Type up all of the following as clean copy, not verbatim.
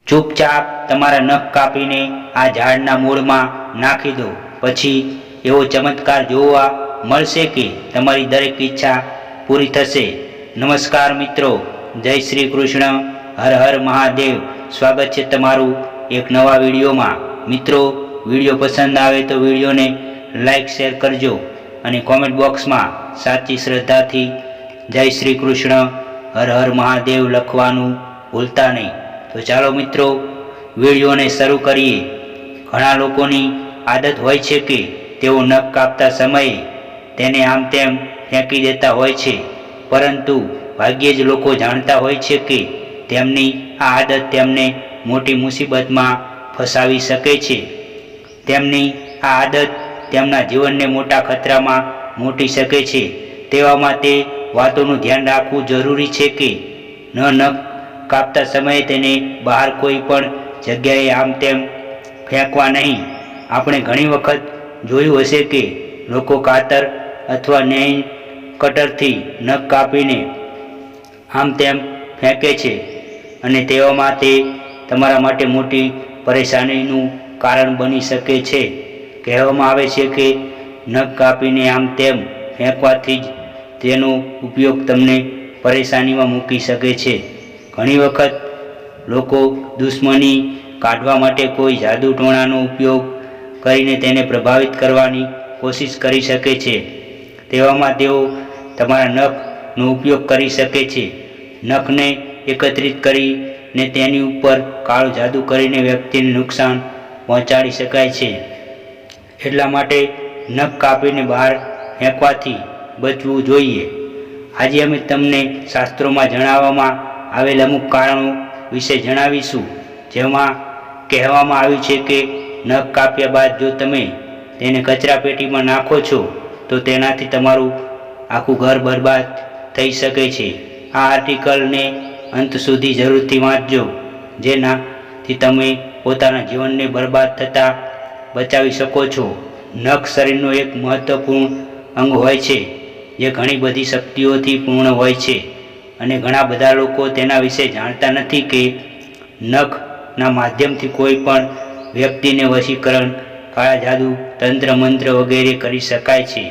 ચૂપચાપ તમારા નખ કાપીને આ ઝાડના મૂળમાં નાખી દો, પછી એવો ચમત્કાર જોવા મળશે કે તમારી દરેક ઈચ્છા પૂરી થશે। નમસ્કાર મિત્રો, જય શ્રી કૃષ્ણ, હર હર મહાદેવ। સ્વાગત છે તમારું એક નવા વિડીયોમાં। મિત્રો, વિડીયો પસંદ આવે તો વિડીયોને લાઈક શેર કરજો અને કોમેન્ટ બોક્સમાં સાચી શ્રદ્ધાથી જય શ્રી કૃષ્ણ, હર હર મહાદેવ લખવાનું ભૂલતા નહીં। તો ચાલો મિત્રો, વિડીયોને શરૂ કરીએ। ઘણા લોકોની આદત હોય છે કે તેઓ નખ કાપતા સમયે તેને આમ તેમ ફેંકી દેતા હોય છે, પરંતુ ભાગ્યે જ લોકો જાણતા હોય છે કે તેમની આ આદત તેમને મોટી મુસીબતમાં ફસાવી શકે છે। તેમની આ આદત તેમના જીવનને મોટા ખતરામાં મૂકી શકે છે। તેવામાં તે વાતોનું ધ્યાન રાખવું જરૂરી છે કે નખ કાપતા સમયે તેને બહાર કોઈ પણ જગ્યાએ આમ તેમ ફેંકવા નહીં। આપણે ઘણી વખત જોયું હશે કે લોકો કાતર અથવા નેઇલ કટરથી નખ કાપીને આમ તેમ ફેંકે છે અને તેવામાં તે તમારા માટે મોટી પરેશાનીનું કારણ બની શકે છે। કહેવામાં આવે છે કે નખ કાપીને આમ તેમ ફેંકવાથી જ તેનો ઉપયોગ તમને પરેશાનીમાં મૂકી શકે છે। ઘણી વખત લોકો દુશ્મની કાઢવા માટે કોઈ જાદુ ટોણાનો ઉપયોગ કરીને તેને પ્રભાવિત કરવાની કોશિશ કરી શકે છે। તેવામાં તેઓ તમારા નખનો ઉપયોગ કરી શકે છે। નખને એકત્રિત કરીને તેની ઉપર કાળું જાદુ કરીને વ્યક્તિને નુકસાન પહોંચાડી શકાય છે। એટલા માટે નખ કાપીને બહાર ફેંકવાથી બચવું જોઈએ। આજે અમે તમને શાસ્ત્રોમાં જણાવવામાં આવેલ અમુક કારણો વિશે જણાવીશું, જેમાં કહેવામાં આવ્યું છે કે નખ કાપ્યા બાદ જો તમે તેને કચરાપેટીમાં નાખો છો તો તેનાથી તમારું આખું ઘર બરબાદ થઈ શકે છે। આ આર્ટિકલને અંત સુધી જરૂરથી વાંચજો, જેનાથી તમે પોતાના જીવનને બરબાદ થતાં બચાવી શકો છો। નખ શરીરનો એક મહત્વપૂર્ણ અંગ હોય છે જે ઘણી બધી શક્તિઓથી પૂર્ણ હોય છે અને ઘણા બધા લોકો તેના વિશે જાણતા નથી કે નખના માધ્યમથી કોઈ પણ વ્યક્તિને વશીકરણ, કાળા જાદુ, તંત્ર મંત્ર વગેરે કરી શકાય છે।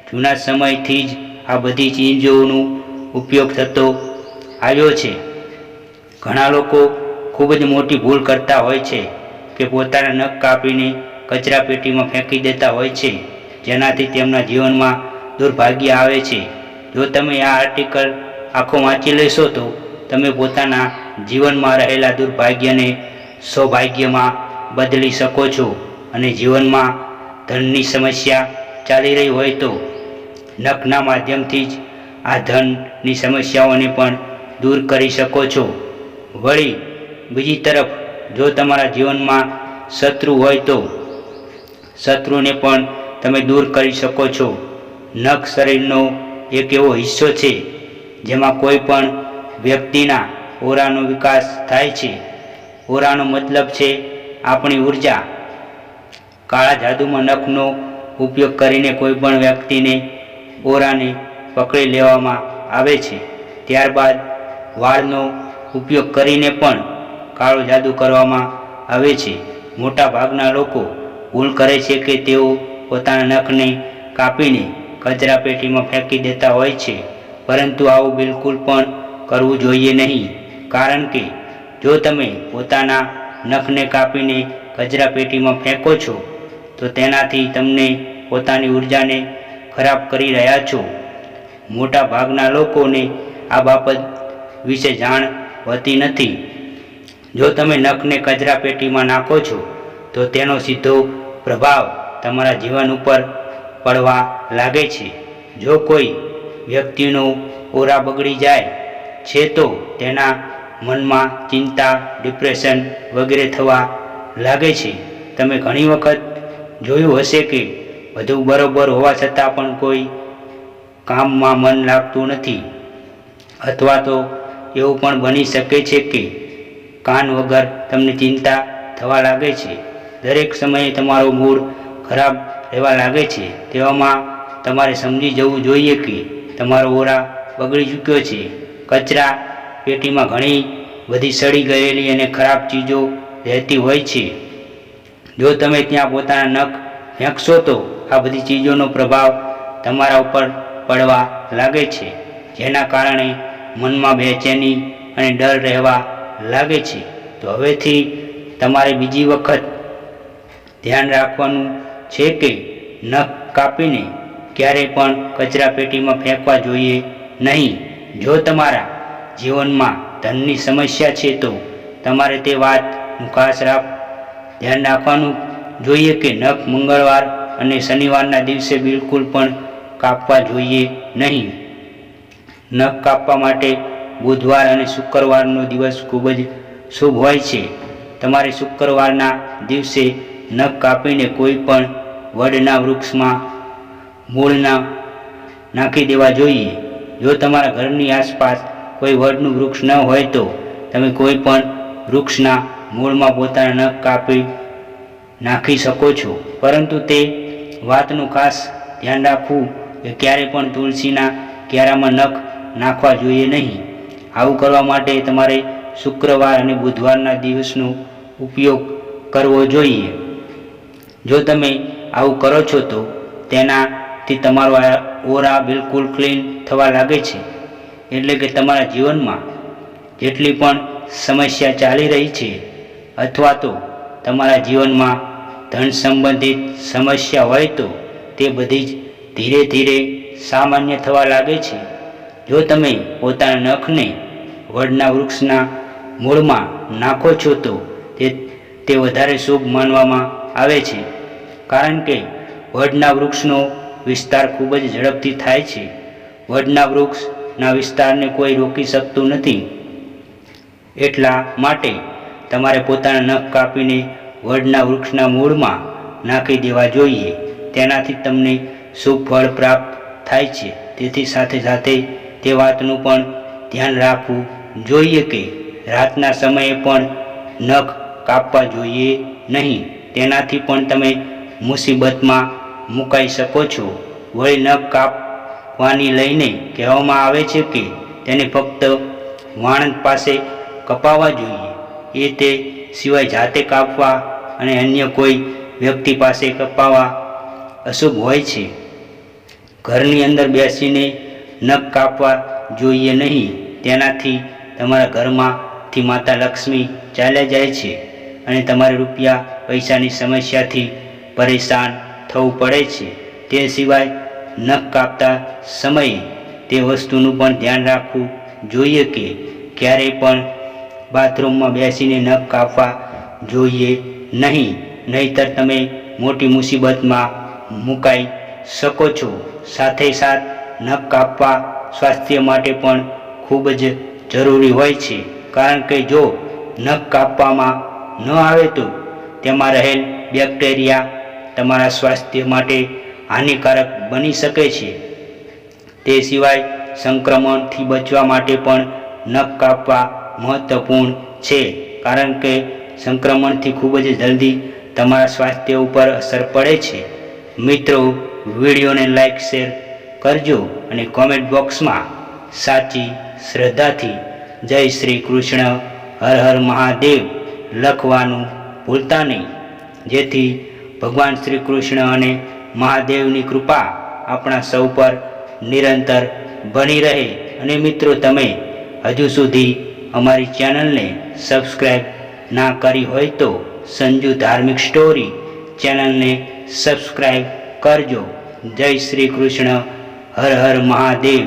જૂના સમયથી જ આ બધી ચીજોનો ઉપયોગ થતો આવ્યો છે। ઘણા લોકો ખૂબ જ મોટી ભૂલ કરતા હોય છે કે પોતાના નખ કાપીને કચરાપેટીમાં ફેંકી દેતા હોય છે, જેનાથી તેમના જીવનમાં દુર્ભાગ્ય આવે છે। જો તમે આ આર્ટિકલ આખો વાંચી લેશો તો તમે પોતાના જીવનમાં રહેલા દુર્ભાગ્યને સૌભાગ્યમાં બદલી શકો છો અને જીવનમાં ધનની સમસ્યા ચાલી રહી હોય તો નખના માધ્યમથી જ આ ધનની સમસ્યાઓને પણ દૂર કરી શકો છો। વળી બીજી તરફ જો તમારા જીવનમાં શત્રુ હોય તો શત્રુને પણ તમે દૂર કરી શકો છો। નખ શરીરનો એક એવો હિસ્સો છે જેમાં કોઈ પણ વ્યક્તિના ઓરાનો વિકાસ થાય છે। ઓરાનો મતલબ છે આપણી ઉર્જા। કાળા જાદુમાં નખનો ઉપયોગ કરીને કોઈ પણ વ્યક્તિને ઓરાને પકડી લેવામાં આવે છે। ત્યારબાદ વાળનો ઉપયોગ કરીને પણ કાળો જાદુ કરવામાં આવે છે। મોટા ભાગના લોકો ભૂલ કરે છે કે તેઓ પોતાના નખને કાપીને કચરાપેટીમાં ફેંકી દેતા હોય છે, પરંતુ આવું બિલકુલ પણ કરવું જોઈએ નહીં, કારણ કે જો તમે પોતાના નખને કાપીને કચરાપેટીમાં ફેંકો છો તો તેનાથી તમને પોતાની ઉર્જાને ખરાબ કરી રહ્યા છો। મોટા ભાગના લોકોને આ બાબત વિશે જાણ હોતી નથી। જો તમે નખને કચરાપેટીમાં નાખો છો તો તેનો સીધો પ્રભાવ તમારા જીવન ઉપર પડવા લાગે છે। જો કોઈ વ્યક્તિનો ઓરા બગડી જાય છે તો તેના મનમાં ચિંતા, ડિપ્રેશન વગેરે થવા લાગે છે। તમે ઘણી વખત જોયું હશે કે બધું બરોબર હોવા છતાં પણ કોઈ કામમાં મન લાગતું નથી, અથવા તો એવું પણ બની શકે છે કે કાન વગર તમને ચિંતા થવા લાગે છે। દરેક સમયે તમારો મૂડ ખરાબ રહેવા લાગે છે। તેવામાં તમારે સમજી જવું જોઈએ કે તમારો ઓરા બગડી ચૂક્યો છે। કચરા પેટીમાં ઘણી બધી સડી ગયેલી અને ખરાબ ચીજો રહેતી હોય છે. જો તમે ત્યાં પોતાના નખ ફેંકશો તો આ બધી ચીજોનો પ્રભાવ તમારા ઉપર પડવા લાગે છે, જેના કારણે મનમાં બેચેની અને ડર રહેવા લાગે છે. તો હવેથી તમારે બીજી વખત ધ્યાન રાખવાનું છે કે નખ કાપીને ક્યારેય પણ કચરા પેટીમાં ફેંકવા જોઈએ નહીં. જો તમારા જીવનમાં ધનની સમસ્યા છે તો તમારે તે વાતનું ખાસ ધ્યાન રાખવાનું જોઈએ કે નખ મંગળવાર અને શનિવારના દિવસે બિલકુલ પણ કાપવા જોઈએ નહીં. નખ કાપવા માટે બુધવાર અને શુક્રવારનો દિવસ ખૂબ જ શુભ હોય છે. તમારે શુક્રવારના દિવસે નખ કાપીને કોઈ પણ વડના વૃક્ષમાં મૂળ નાખી દેવા જોઈએ. જો તમારા ઘરની આસપાસ કોઈ વડનું વૃક્ષ ન હોય તો તમે કોઈ પણ વૃક્ષના મૂળમાં પોતાના નખ કાપી નાખી શકો છો, પરંતુ તે વાતનું ખાસ ધ્યાન રાખવું કે ક્યારેય પણ તુલસીના ક્યારામાં નખ નાખવા જોઈએ નહીં. આવું કરવા માટે તમારે શુક્રવાર અને બુધવારના દિવસનો ઉપયોગ કરવો જોઈએ. જો તમે આવું કરો છો તો તેનાથી તમારો ઓરા બિલકુલ ક્લીન થવા લાગે છે. એટલે કે તમારા જીવનમાં જેટલી પણ સમસ્યા ચાલી રહી છે અથવા તો તમારા જીવનમાં ધન સંબંધિત સમસ્યા હોય તો તે બધી જ ધીરે ધીરે સામાન્ય થવા લાગે છે. જો તમે પોતાના નખને વડના વૃક્ષના મૂળમાં નાખો છો તો તે વધારે શુભ માનવામાં આવે છે, કારણ કે વડના વૃક્ષનો વિસ્તાર ખૂબ જ ઝડપથી થાય છે. વડના વૃક્ષના વિસ્તારને કોઈ રોકી શકતું નથી. એટલા માટે તમારે પોતાના નખ કાપીને વડના વૃક્ષના મૂળમાં નાખી દેવા જોઈએ. તેનાથી તમને શુભ ફળ પ્રાપ્ત થાય છે. તેથી સાથે સાથે તે વાતનું પણ ધ્યાન રાખવું જોઈએ કે રાતના સમયે પણ નખ કાપવા જોઈએ નહીં. તેનાથી પણ તમે મુસીબતમાં મુકાઈ શકો છો. વળી નખ કાપવાની લઈને કહેવામાં આવે છે કે તેને ફક્ત વાણંદ પાસે કપાવવા જોઈએ. એ તે સિવાય જાતે કાપવા અને અન્ય કોઈ વ્યક્તિ પાસે કપાવવા અશુભ હોય છે. ઘરની અંદર બેસીને નખ કાપવા જોઈએ નહીં. તેનાથી તમારા ઘરમાંથી માતા લક્ષ્મી ચાલ્યા જાય છે અને તમારે રૂપિયા પૈસાની સમસ્યાથી પરેશાન થવું પડે છે. તે સિવાય નખ કાપતા સમયે તે વસ્તુનું પણ ધ્યાન રાખવું જોઈએ કે ક્યારેય પણ બાથરૂમમાં બેસીને નખ કાપવા જોઈએ નહીં. નહીંતર તમે મોટી મુસીબતમાં મુકાઈ શકો છો. સાથે સાથ નખ કાપવા સ્વાસ્થ્ય માટે પણ ખૂબ જ જરૂરી હોય છે, કારણ કે જો નખ કાપવામાં ન આવે તો તેમાં રહેલ બેક્ટેરિયા તમારા સ્વાસ્થ્ય માટે હાનિકારક બની શકે છે. તે સિવાય સંક્રમણથી બચવા માટે પણ નખ કાપવા મહત્વપૂર્ણ છે, કારણ કે સંક્રમણથી ખૂબ જ જલ્દી તમારા સ્વાસ્થ્ય ઉપર અસર પડે છે. મિત્રો, વિડીયોને લાઈક શેર કરજો અને કોમેન્ટ બોક્સમાં સાચી શ્રદ્ધાથી જય શ્રી કૃષ્ણ, હર હર મહાદેવ લખવાનું ભૂલતા નહીં, જેથી ભગવાન શ્રી કૃષ્ણ અને મહાદેવની કૃપા આપણા સૌ પર નિરંતર બની રહે. અને મિત્રો, તમે હજુ સુધી અમારી ચેનલને સબસ્ક્રાઈબ ના કરી હોય તો સંજુ ધાર્મિક સ્ટોરી ચેનલને સબસ્ક્રાઈબ કરજો. જય શ્રી કૃષ્ણ, હર હર મહાદેવ.